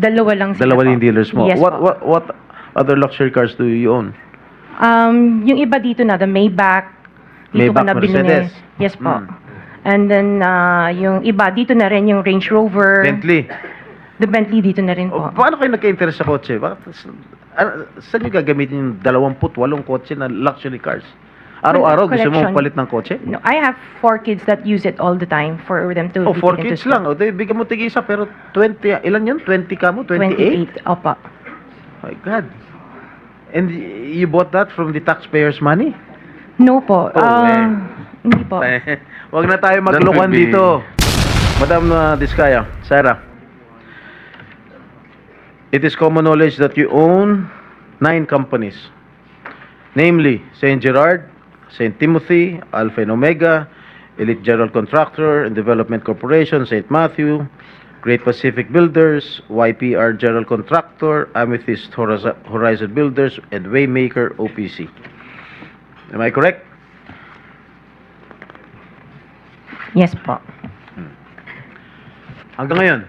Dalawa lang sila Dalawa po. yung dealers mo. Yes po. What other luxury cars do you own? Yung iba dito na, the Maybach. Dito Maybach, ko na binili. Mercedes. Yes po. Mm. And then, yung iba, dito na rin yung Range Rover. Bentley. The Bentley dito na rin po. O, paano kayo nagka-interest sa kotse? Saan nyo gagamitin yung 28 kotse na luxury cars? Araw-araw gusto mo Collection. palit ng kotse? No, I have 4 kids that use it all the time for them to Oh, 4 get into kids school. lang. O, bigyan mo tig-isa, pero 20, ilan yun? 20 ka mo? 28? 28. Opo. My God. And you bought that from the taxpayers' money? No po. Oh, Hindi po. Wag na tayo maglokohan That will be- dito. Madam Diskaya, Sarah. It is common knowledge that you own 9 companies. Namely, St. Gerard, St. Timothy, Alpha and Omega, Elite General Contractor and Development Corporation, St. Matthew, Great Pacific Builders, YPR General Contractor, Amethyst Horizon Builders, and Waymaker OPC. Am I correct? Yes po. Hanggang ngayon,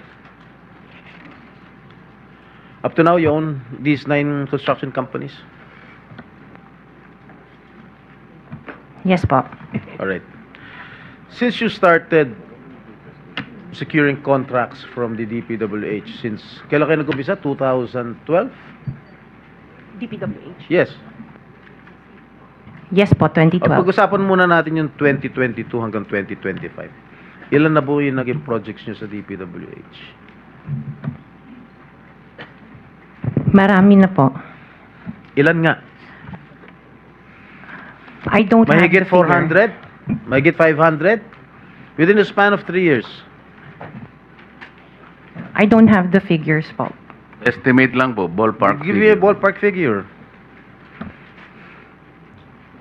up to now, you own these 9 construction companies? Yes po. All right. Since you started securing contracts from the DPWH, since kailan kayo nag-umpisa? 2012? DPWH. Yes. Yes po, 2012. Pag-usapan muna natin yung 2022 hanggang 2025. Ilan na po yung naging projects nyo sa DPWH? Marami na po. Ilan nga? I don't have Mahigit the figure. 400? Mahigit 500? Within the span of 3 years. I don't have the figures po. Estimate lang po, ballpark. Give me a figure. ballpark figure.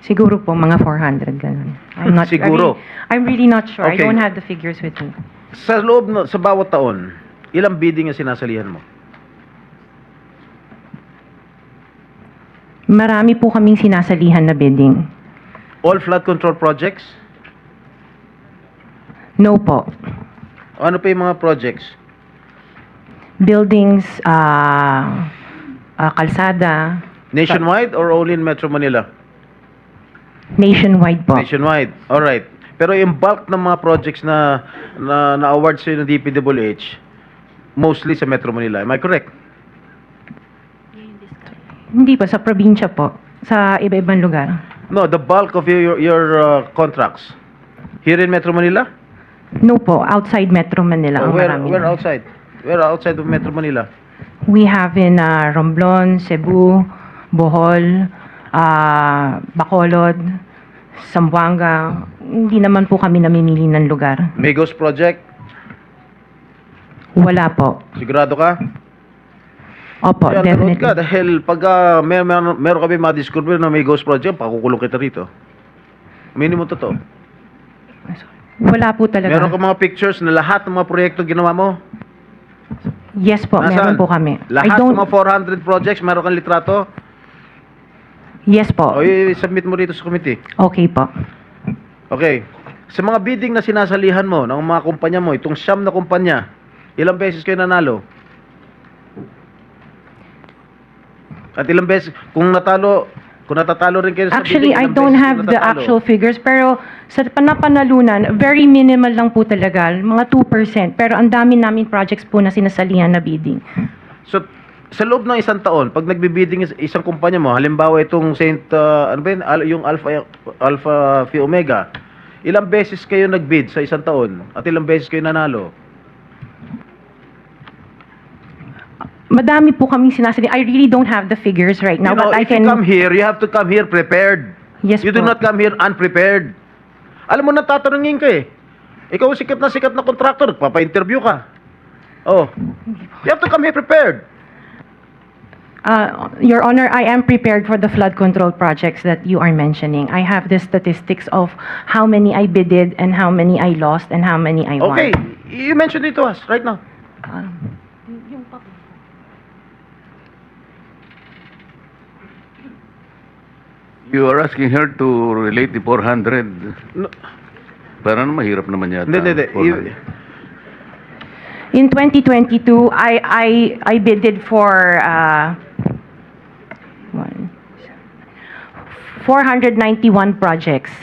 Siguro po mga 400 ganun. I'm not Siguro. I'm really not sure. Okay. I don't have the figures with me. Sa loob, sa bawat taon, ilang bidding ang sinasalihan mo? Marami po kaming sinasalihan na bidding. All flood control projects? No po. Ano pa yung mga projects? Buildings, kalsada, Nationwide or only in Metro Manila? nationwide po. Nationwide. All right. Pero yung bulk ng mga projects na award sa ng DPWH, mostly sa Metro Manila. Am I correct? Hindi po, sa probinsya po. Sa iba-ibang lugar. No, the bulk of your contracts. Here in Metro Manila? No po, outside Metro Manila ang marami. Where na. outside? Where outside of Metro Manila? We have in Romblon, Cebu, Bohol, Bacolod, Zamboanga. Hindi naman po kami namimili ng lugar. Migos Project? Wala po. Sigurado ka? Opo, Yan, nanood definitely. ka. Dahil pag meron kami ma-discover na may ghost project, pakukulong kita rito. Minimum totoo. Wala po talaga. Meron ka mga pictures na lahat ng mga proyekto ginawa mo? Yes po, meron Nasaan? po kami. Lahat ng mga 400 projects, meron kang litrato? Yes po. O i-submit mo rito sa committee. Okay po. Okay. Sa mga bidding na sinasalihan mo ng mga kumpanya mo, itong siyam na kumpanya, ilang beses kayo nanalo? At ilang beses, kung natatalo rin kayo sa Actually, bidding, I ilang don't beses have kayo the natatalo? actual figures, pero sa panapanalunan, very minimal lang po talaga, mga 2%. Pero ang dami namin projects po na sinasalihan na bidding. So, sa loob ng isang taon, pag nagbibidding isang kumpanya mo, halimbawa itong ano ba yun, yung Alpha Phi Omega, ilang beses kayo nagbid sa isang taon at ilang beses kayo nanalo? Madami po kaming sinasalihan. I really don't have the figures right now, You know, but I if you can... come here, you have to come here prepared. Yes You do po. not come here unprepared. Alam mo, natatanungin ka eh. Ikaw sikat na contractor, papa-interview ka. Oh. You have to come here prepared. Your Honor, I am prepared for the flood control projects that you are mentioning. I have the statistics of how many I bidded and how many I lost and how many I won. Okay, you mentioned it to us right now. You are asking her to relate the 400. No, Parang mahirap naman yata. hindi. 400. In 2022, I bidded for 491 projects.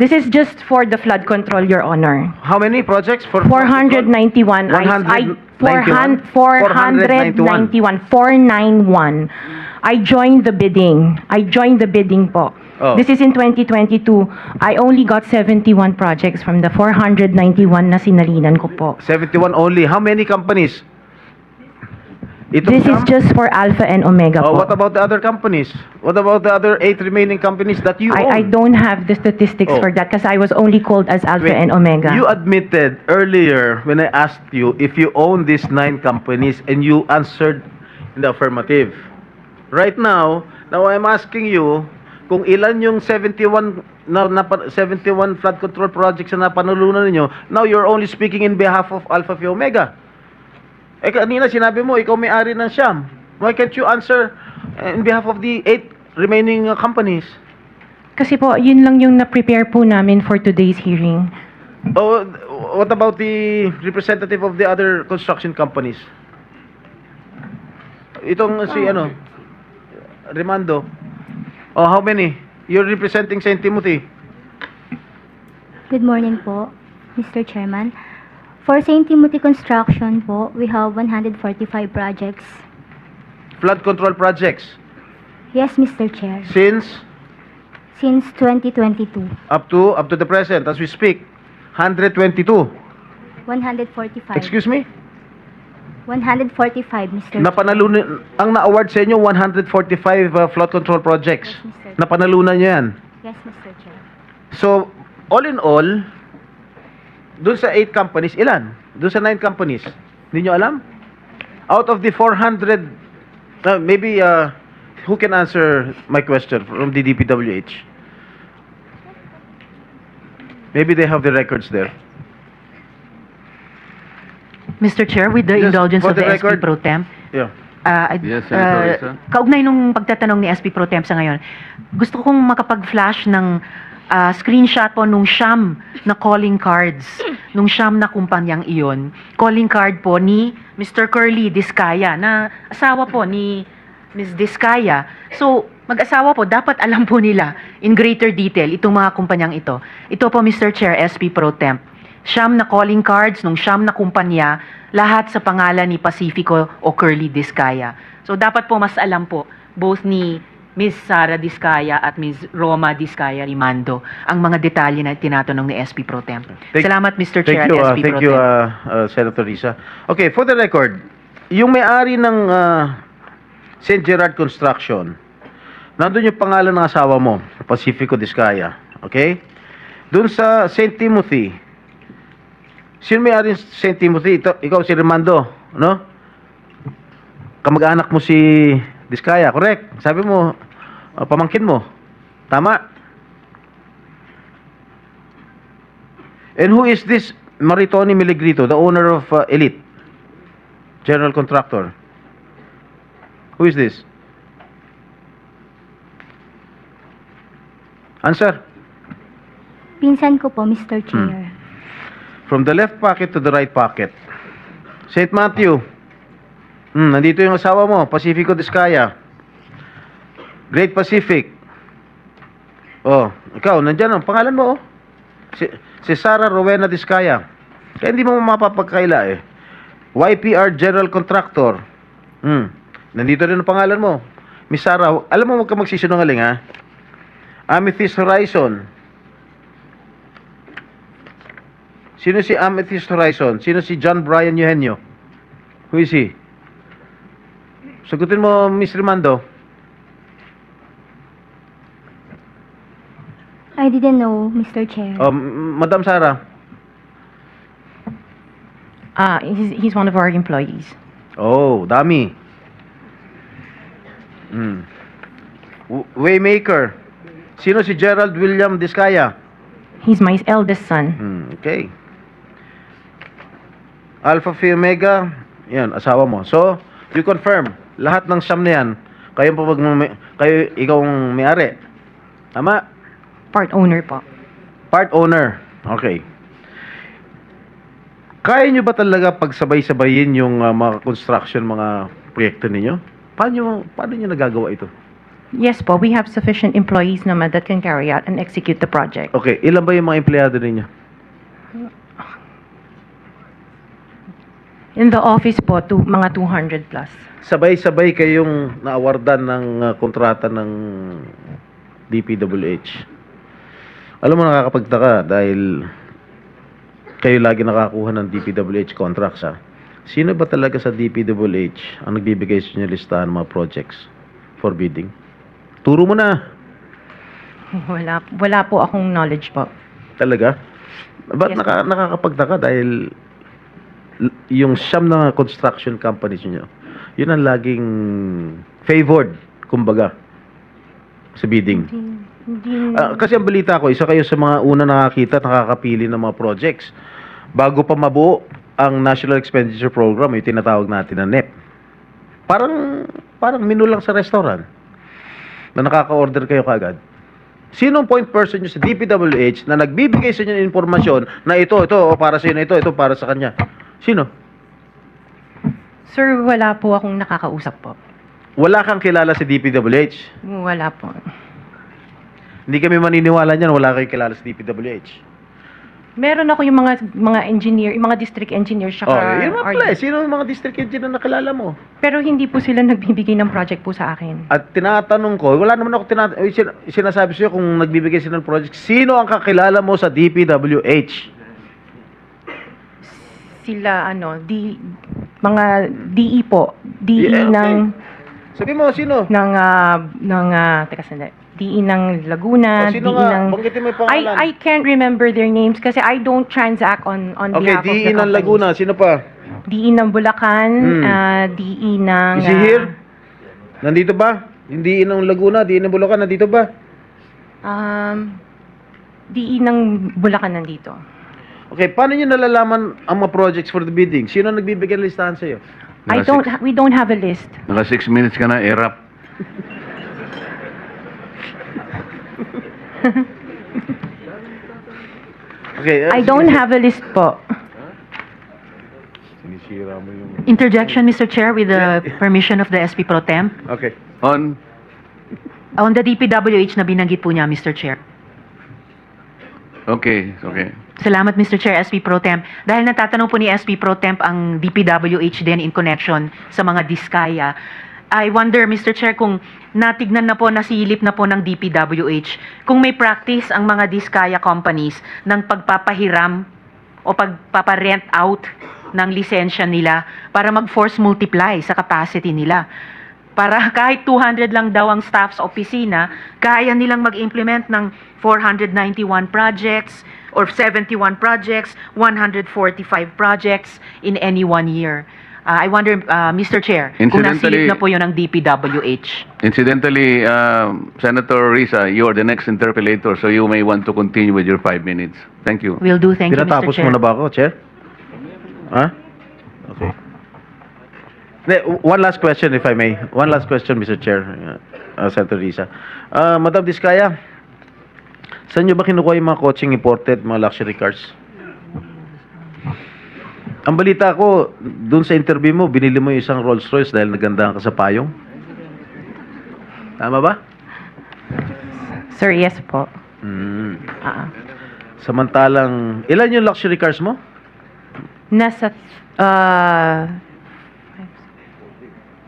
This is just for the flood control, Your Honor. How many projects? For 491. 191? 491. I joined the bidding. Po. Oh. This is in 2022. I only got 71 projects from the 491 na sinalinan ko po. 71 only. How many companies? This is just for Alpha and Omega Oh, po. what about the other companies? What about the other 8 remaining companies that you own? I don't have the statistics Oh. for that because I was only called as Alpha Wait, and Omega. You admitted earlier when I asked you if you own these 9 companies and you answered in the affirmative. Right now I'm asking you kung ilan yung 71 71 flood control projects na napanulunan ninyo. Now you're only speaking in behalf of Alpha Phi Omega. Eh kanina sinabi mo ikaw may-ari ng Siam. Why can't you answer in behalf of the 8 remaining companies? Kasi po, yun lang yung na-prepare po namin for today's hearing. Oh, what about the representative of the other construction companies? Itong si Remando. Oh, how many? You're representing St. Timothy. Good morning po, Mr. Chairman. For St. Timothy Construction po, we have 145 projects. Flood control projects. Yes, Mr. Chair. Since Since 2022, up to the present as we speak, 122. 145. Excuse me? 145, Mr. Napanalunan ang na-award sa inyo 145 flood control projects. Yes, Mr. Napanalunan niyo 'yan. Yes, Mr. Chair. So, all in all, dun sa 8 companies, ilan? Dun sa 9 companies, hindi nyo alam? Out of the 400, maybe, who can answer my question from the DPWH? Maybe they have the records there. Mr. Chair, with the Just indulgence for of the the SP record. Pro Temp, Yeah. Yes, Senator Risa. kaugnay nung pagtatanong ni SP Pro Temp sa ngayon, gusto kong makapag-flash ng screenshot po nung Siam na calling cards, nung Siam na kumpanyang iyon. Calling card po ni Mr. Curly Discaya, na asawa po ni Ms. Discaya. So, mag-asawa po, dapat alam po nila in greater detail itong mga kumpanyang ito. Ito po, Mr. Chair, SP Pro Temp. Siam na calling cards nung Siam na kumpanya, lahat sa pangalan ni Pacifico o Curly Discaya. So, dapat po mas alam po, both ni Ms. Sara Discaya at Ms. Roma Discaya Rimando ang mga detalye na tinatanong ni SP Pro Temp. Salamat, Mr. Chair, Thank you, at SP Pro thank you, Temp. Senator Risa. Okay, for the record, yung may-ari ng St. Gerard Construction, nandun yung pangalan ng asawa mo, Pacifico Discaya. Okay? Doon sa St. Timothy, sino may-ari ng St. Timothy? Ikaw si Remando, no? Kamag-anak mo si Discaya, correct? Sabi mo, pamangkin mo. Tama? And who is this Maritoni Miligrito, the owner of Elite General Contractor? Who is this? Answer. Pinsan ko po, Mr. Chair. From the left pocket to the right pocket. St. Matthew. Nandito yung asawa mo, Pacifico Discaya. Great Pacific. Oh, ikaw, nandyan ang pangalan mo, oh. Si Sara Rowena Discaya. Kaya hindi mo mapapagkaila eh. YPR General Contractor. Nandito rin ang pangalan mo. Miss Sara, alam mo, huwag ka magsisinungaling, ha? Amethyst Horizon. Sino si Amethyst Horizon? Sino si John Brian Eugenio? Who is he? Sagutin mo, Miss Rimando. I didn't know, Mr. Chair. Madam Sara. He's one of our employees. Oh, dami. Waymaker. Sino si Gerald William Discaya? He's my eldest son. Okay. Alpha Phi Omega, yan, asawa mo. So, you confirm, lahat ng Siam na yan, ikaw ang may-ari. Tama? Part owner po. Part owner. Okay. Kaya nyo ba talaga pagsabay-sabayin yung mga construction, mga proyekto ninyo? Paano nyo nagagawa ito? Yes po, we have sufficient employees naman that can carry out and execute the project. Okay, ilan ba yung mga empleyado ninyo? In the office po, mga 200 plus. Sabay-sabay kayong naawardan ng kontrata ng DPWH. Alam mo, nakakapagtaka dahil kayo lagi nakakuha ng DPWH contracts, ha? Sino ba talaga sa DPWH ang nagbibigay sa inyo listahan ng mga projects for bidding? Turo mo na. Wala po akong knowledge po. Talaga? Ba't Yes, nakakapagtaka dahil yung siyam na construction companies nyo, yun ang laging favored, kumbaga, sa bidding. Kasi ang balita ko, isa kayo sa mga una nakakita at nakakapili ng mga projects. Bago pa mabuo ang National Expenditure Program, yung tinatawag natin na NEP. Parang menu lang sa restaurant na nakaka-order kayo kagad. Sinong point person nyo sa DPWH na nagbibigay sa inyo ng informasyon na ito, o para sa inyo, ito para sa kanya? Sino? Sir, wala po akong nakakausap po. Wala kang kilala sa DPWH? Wala po. Hindi kami maniniwala niyan, wala kayong kilala sa DPWH. Meron ako yung mga engineer, yung mga district engineers, Oh, saka yun nga pala. Sino yung mga district engineer na nakilala mo? pero hindi po sila nagbibigay ng project po sa akin. At tinatanong ko, wala naman ako sinasabi sa'yo kung nagbibigay sila ng project. Sino ang kakilala mo sa DPWH? Sila, mga DE po. DE Yeah, okay. ng, Sabi mo, sino? teka sandali. DE ng Laguna, Sino DE nga? ng... Banggitin mo yung pangalan. I can't remember their names kasi I don't transact on Okay, behalf of the DE ng company. Laguna. Sino pa? DE ng Bulacan, Hmm. DE ng... Is he here? Nandito ba? Yung DE ng Laguna, DE ng Bulacan, nandito ba? DE ng Bulacan nandito. Okay, paano nyo nalalaman ang mga projects for the bidding? Sino ang nagbibigay ng listahan sa'yo? We don't have a list. Naka 6 minutes ka na, erap. Okay, I don't have a list po. Sinisira mo yung... Interjection, Mr. Chair, with the permission of the SP Pro Temp. Okay. On, On the DPWH na binanggit po niya, Mr. Chair. okay. Salamat, Mr. Chair, SP Pro Temp. Dahil natatanong po ni SP Pro Temp ang DPWH din in connection sa mga diskaya. I wonder, Mr. Chair, kung natignan na po, nasilip na po ng DPWH, kung may practice ang mga diskaya companies ng pagpapahiram o pagpaparent out ng lisensya nila para mag-force multiply sa capacity nila. Para kahit 200 lang daw ang staff sa opisina, kaya nilang mag-implement ng 491 projects or 71 projects, 145 projects in any 1 year. I wonder, Mr. Chair, kung Incidentally- nasilip na po yun ng DPWH. Incidentally, Senator Risa, you are the next interpellator, so you may want to continue with your 5 minutes. Thank you. Will do. Thank you, Mr. Pinatapos Chair. mo na ba ako, Chair? Ha? Okay. One last question, if I may. One last question, Mr. Chair, Senator Risa. Madam Diskaya, saan nyo ba kinukuha yung mga coaching imported, mga luxury cars? Ang balita ko, dun sa interview mo, binili mo yung isang Rolls Royce dahil nagandahan ka sa payong. Tama ba? Sir, yes po. Samantalang, ilan yung luxury cars mo? Nasa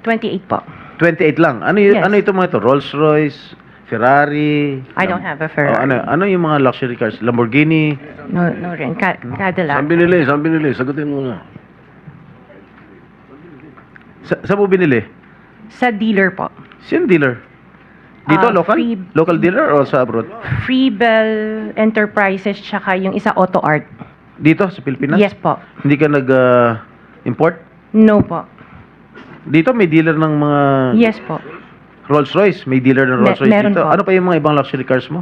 28 po. 28 lang. Ano Yes. ano ito mga ito? Rolls Royce, Ferrari. I don't have a Ferrari. Ano yung mga luxury cars? Lamborghini. No rin. Cadillac. Saan binili? Sagutin mo na. Saan mo binili? Sa dealer po. Sino dealer? Dito, local? Free- Local dealer o sa abroad? Freebell Enterprises tsaka yung isa Auto Art. Dito, sa Pilipinas? Yes po. Hindi ka nag-import? No po. Dito, may dealer ng mga Yes po. Rolls Royce. May dealer ng Rolls Royce meron dito. po. Ano pa yung mga ibang luxury cars mo?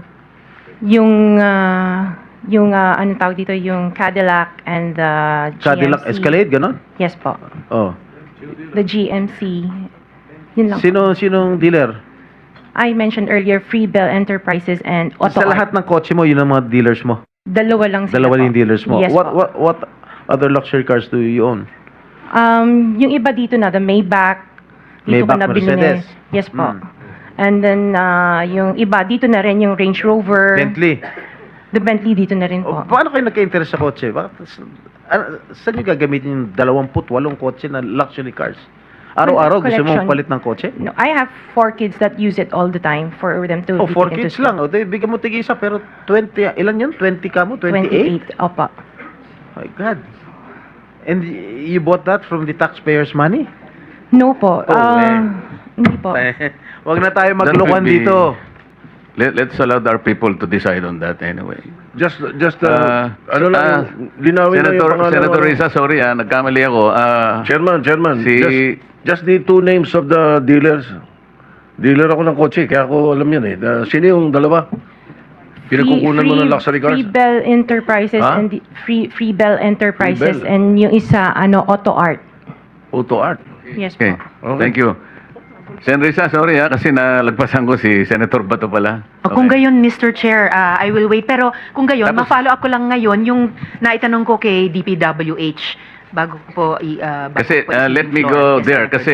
Yung ano tawag dito, yung Cadillac and the GMC. Cadillac Escalade, ganon? Yes po. Oh. The GMC. Yun lang. Sinong dealer? I mentioned earlier Freebell Enterprises and Auto Sa Art. lahat ng kotse mo, yun ang mga dealers mo. Dalawa lang sila Dalawa po. yung dealers mo. Yes what po. other luxury cars do you own? Yung iba dito na, the Maybach, dito ko Maybach, na binili. Mercedes. Yes po. Mm. And then, yung iba, dito na rin yung Range Rover. Bentley. The Bentley dito na rin O, po. paano kayo nagka-interest sa kotse? Saan nyo gagamitin yung 28 kotse na luxury cars? Araw-araw gusto mo Collection. palit ng kotse? No, I have 4 kids that use it all the time for them to Oh, be 4 taken to kids school. lang. O, bigyan mo tig-isa, pero 20, ilan yun? 20 ka mo? 28? 28, opo. My God. And you bought that from the taxpayers' money? No po. Hindi po. Wag na tayo That maglokohan will be- dito. Let's allow our people to decide on that anyway. Just Ah, ano lang, linawin lang yung pangalan. Senator Risa, sorry nagkamali ako. Chairman, Si- just the two names of the dealers. Dealer ako ng kotse, kaya ako alam yan eh. Sino yung dalawa? Pinagkukunan mo ng luxury cars? Free Bell Enterprises Ha? and Free Bell Enterprises Free Bell. and yung isa Auto Art. Auto Art. Yes Okay, po. thank you. Sen Risa, sorry kasi nalagpasan ko si Senator Bato pala. O, Kung Okay. gayon, Mr. Chair, I will wait. Pero kung gayon, Tapos- ma-follow up ko lang ngayon yung naitanong ko kay DPWH bago ko po Kasi let me i-floor. go Yes, there Senator. kasi